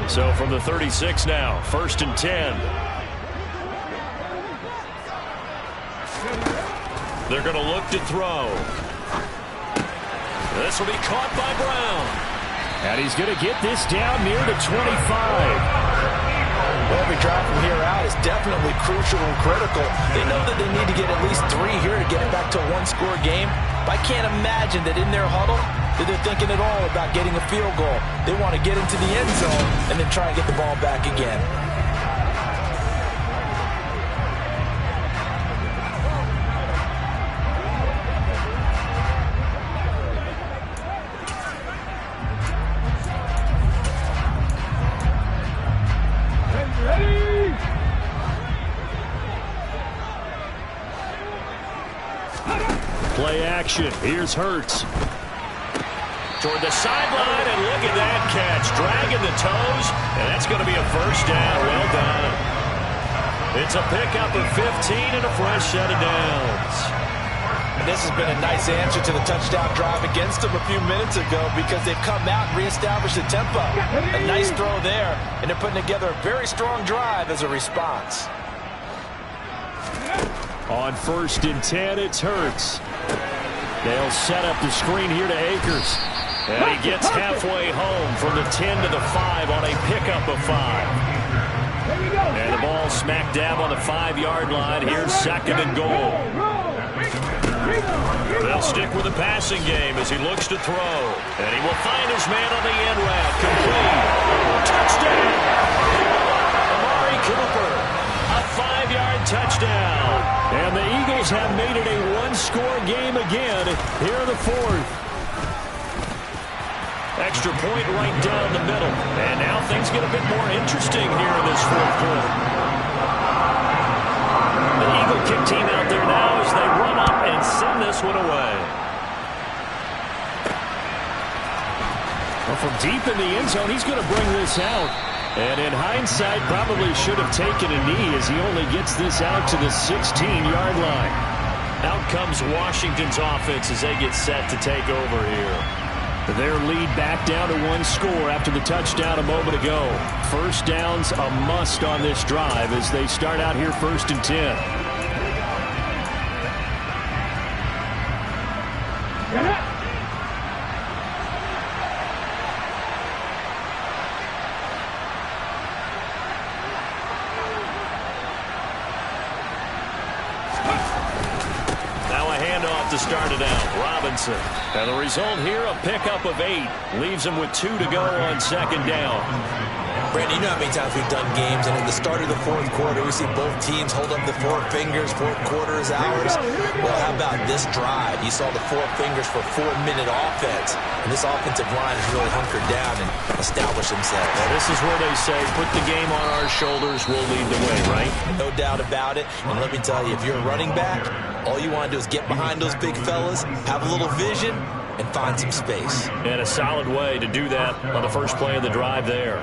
So from the 36 now, 1st and 10. They're going to look to throw. This will be caught by Brown. And he's going to get this down near the 25. Well, every drive from here out is definitely crucial and critical. They know that they need to get at least 3 here to get it back to a 1-score game. But I can't imagine that in their huddle that they're thinking at all about getting a field goal. They want to get into the end zone and then try and get the ball back again. Play action. Here's Hurts. Toward the sideline, and look at that catch. Dragging the toes, and that's going to be a first down. Well done. It's a pickup of 15 and a fresh set of downs. And this has been a nice answer to the touchdown drive against them a few minutes ago because they've come out and reestablished the tempo. A nice throw there, and they're putting together a very strong drive as a response. On 1st and 10, it's Hurts. They'll set up the screen here to Akers. And he gets halfway home from the 10 to the 5 on a pickup of 5. And the ball smack dab on the 5-yard line. Here's 2nd and goal. They'll stick with the passing game as he looks to throw. And he will find his man on the end route. Complete. Touchdown. Amari Cooper. A 5-yard touchdown. And the Eagles have made it a 1-score game again here in the 4th. Extra point right down the middle. And now things get a bit more interesting here in this 4th quarter. The Eagle kick team out there now as they run up and send this one away. Well, from deep in the end zone, he's going to bring this out. And in hindsight, probably should have taken a knee as he only gets this out to the 16-yard line. Out comes Washington's offense as they get set to take over here. Their lead back down to 1 score after the touchdown a moment ago. First down's a must on this drive as they start out here 1st and 10. To start it out, Robinson. And the result here, a pickup of 8. Leaves him with 2 to go on 2nd down. Brandon, you know how many times we've done games, and at the start of the 4th quarter, we see both teams hold up the 4 fingers, 4th quarter is ours. Well, how about this drive? You saw the 4 fingers for 4-minute offense, and this offensive line has really hunkered down and established themselves. Well, this is where they say, put the game on our shoulders, we'll lead the way, right? No doubt about it, and let me tell you, if you're a running back, all you want to do is get behind those big fellas, have a little vision, and find some space. And a solid way to do that on the first play of the drive there.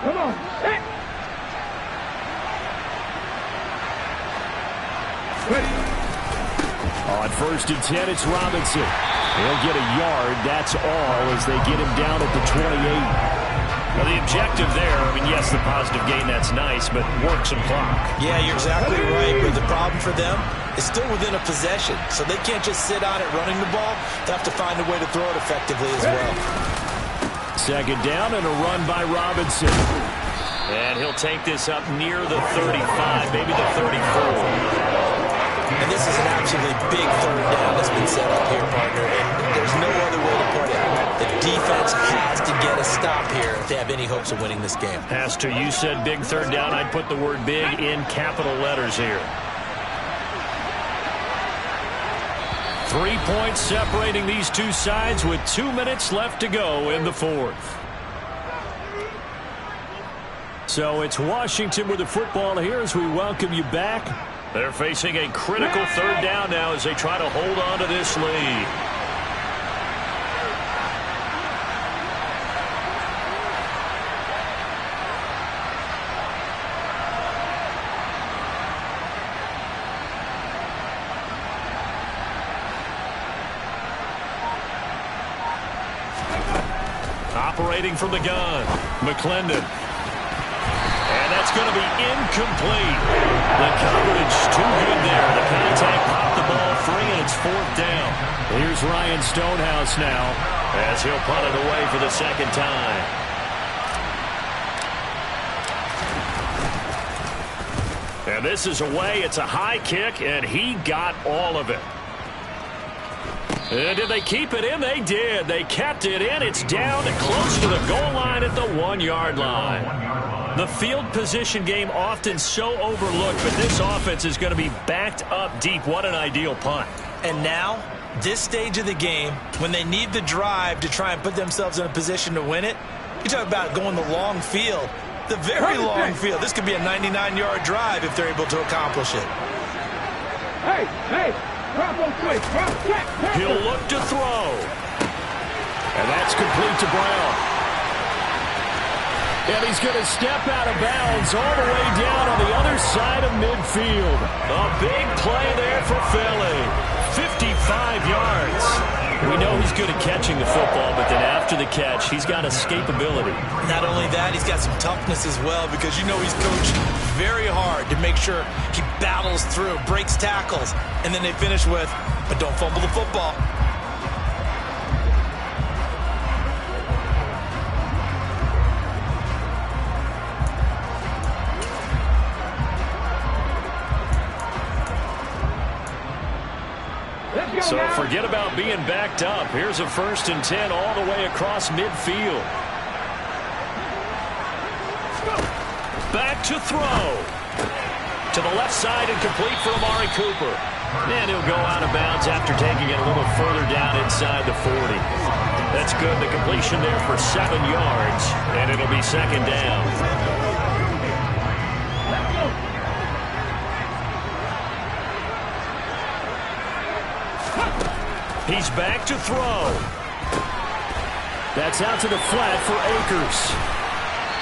Come on. Hey. On 1st and 10, it's Robinson. He'll get a yard. That's all as they get him down at the 28. Well, the objective there, I mean, yes, the positive gain, that's nice, but work some clock. Yeah, you're exactly right, but the problem for them is still within a possession, so they can't just sit on it running the ball. They have to find a way to throw it effectively as well. 2nd down and a run by Robinson. And he'll take this up near the 35, maybe the 34. And this is an absolutely big 3rd down that's been set up here, partner, and there's no other way to put it. The defense has to get a stop here if they have any hopes of winning this game. Has to. You said big 3rd down. I'd put the word big in capital letters here. 3 points separating these two sides with 2 minutes left to go in the 4th. So it's Washington with the football here as we welcome you back. They're facing a critical 3rd down now as they try to hold on to this lead. Operating from the gun, McClendon. And that's going to be incomplete. The coverage too good there. The contact popped the ball free, and it's 4th down. Here's Ryan Stonehouse now as he'll punt it away for the 2nd time. And this is away. It's a high kick, and he got all of it. And did they keep it in? They did. They kept it in. It's down close to the goal line at the 1-yard line. The field position game often so overlooked, but this offense is going to be backed up deep. What an ideal punt. And now, this stage of the game, when they need the drive to try and put themselves in a position to win it, you talk about going the long field, the very long field. This could be a 99-yard drive if they're able to accomplish it. Hey. He'll look to throw. And that's complete to Brown. And he's going to step out of bounds all the way down on the other side of midfield. A big play there for Philly. 55 yards. We know he's good at catching the football, but then after the catch, he's got escapability. Not only that, he's got some toughness as well because you know he's coached very hard to make sure he battles through, breaks tackles, and then they finish with, but don't fumble the football. So forget about being backed up. Here's a 1st and 10 all the way across midfield. Back to throw. To the left side and complete for Amari Cooper. And he'll go out of bounds after taking it a little further down inside the 40. That's good. The completion there for 7 yards. And it'll be 2nd down. He's back to throw. That's out to the flat for Akers.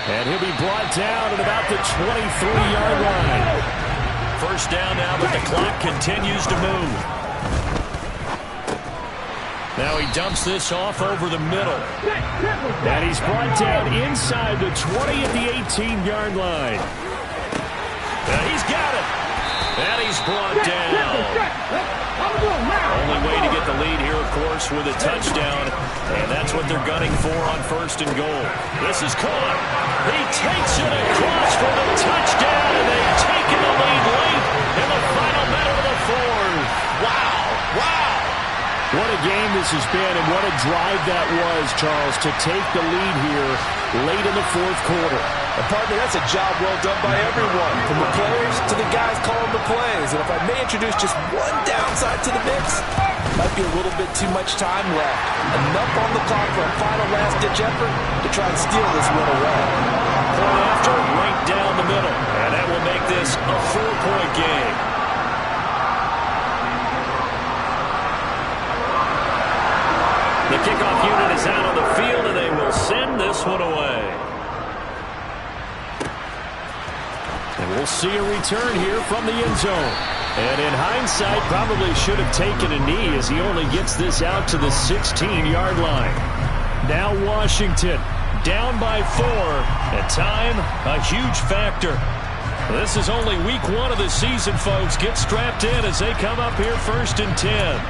And he'll be brought down at about the 23-yard line. First down now, but the clock continues to move. Now he dumps this off over the middle. And he's brought down inside the 20 at the 18-yard line. And he's got it. And he's brought down. Only way to get the lead here, of course, with a touchdown. And that's what they're gunning for on first and goal. This is caught. He takes it across for the touchdown, and they've taken the lead late in the final minute of the fourth. Wow. Wow. What a game this has been, and what a drive that was, Charles, to take the lead here late in the fourth quarter. And partner, that's a job well done by everyone, from the players to the guys calling the plays. And if I may introduce just one downside to the mix, might be a little bit too much time left. Enough on the clock for a final last-ditch effort to try and steal this win away. Point after, right down the middle. And that will make this a 4-point game. The kickoff unit is out on the field, and they will send this one away. And we'll see a return here from the end zone. And in hindsight, probably should have taken a knee as he only gets this out to the 16-yard line. Now Washington down by 4. At time, a huge factor. This is only week 1 of the season, folks. Get strapped in as they come up here first and 10.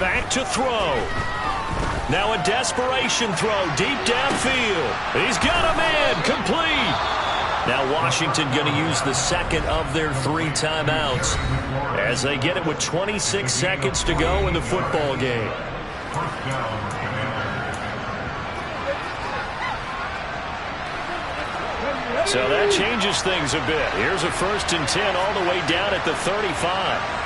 Back to throw. Now a desperation throw deep downfield. He's got a man complete. Now Washington going to use the second of their 3 timeouts as they get it with 26 seconds to go in the football game. So that changes things a bit. Here's a first and 10 all the way down at the 35.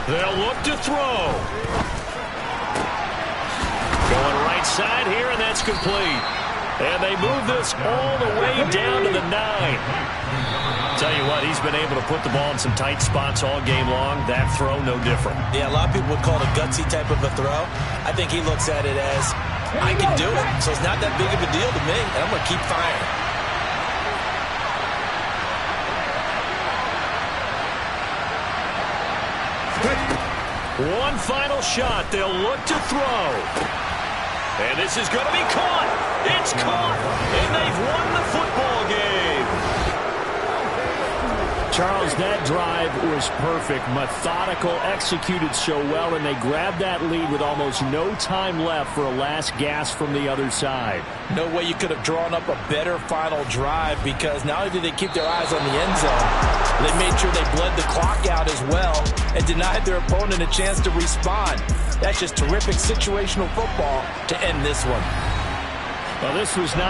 They'll look to throw. Going right side here, and that's complete. And they move this all the way down to the 9. Tell you what, he's been able to put the ball in some tight spots all game long. That throw, no different. Yeah, a lot of people would call it a gutsy type of a throw. I think he looks at it as, I can do it. So it's not that big of a deal to me, and I'm going to keep firing. One final shot. They'll look to throw. And this is going to be caught. It's caught. And they've won the football game. Charles, that drive was perfect. Methodical, executed so well, and they grabbed that lead with almost no time left for a last gasp from the other side. No way you could have drawn up a better final drive, because not only did they keep their eyes on the end zone, they made sure they bled the clock out as well and denied their opponent a chance to respond. That's just terrific situational football to end this one. Well, this was not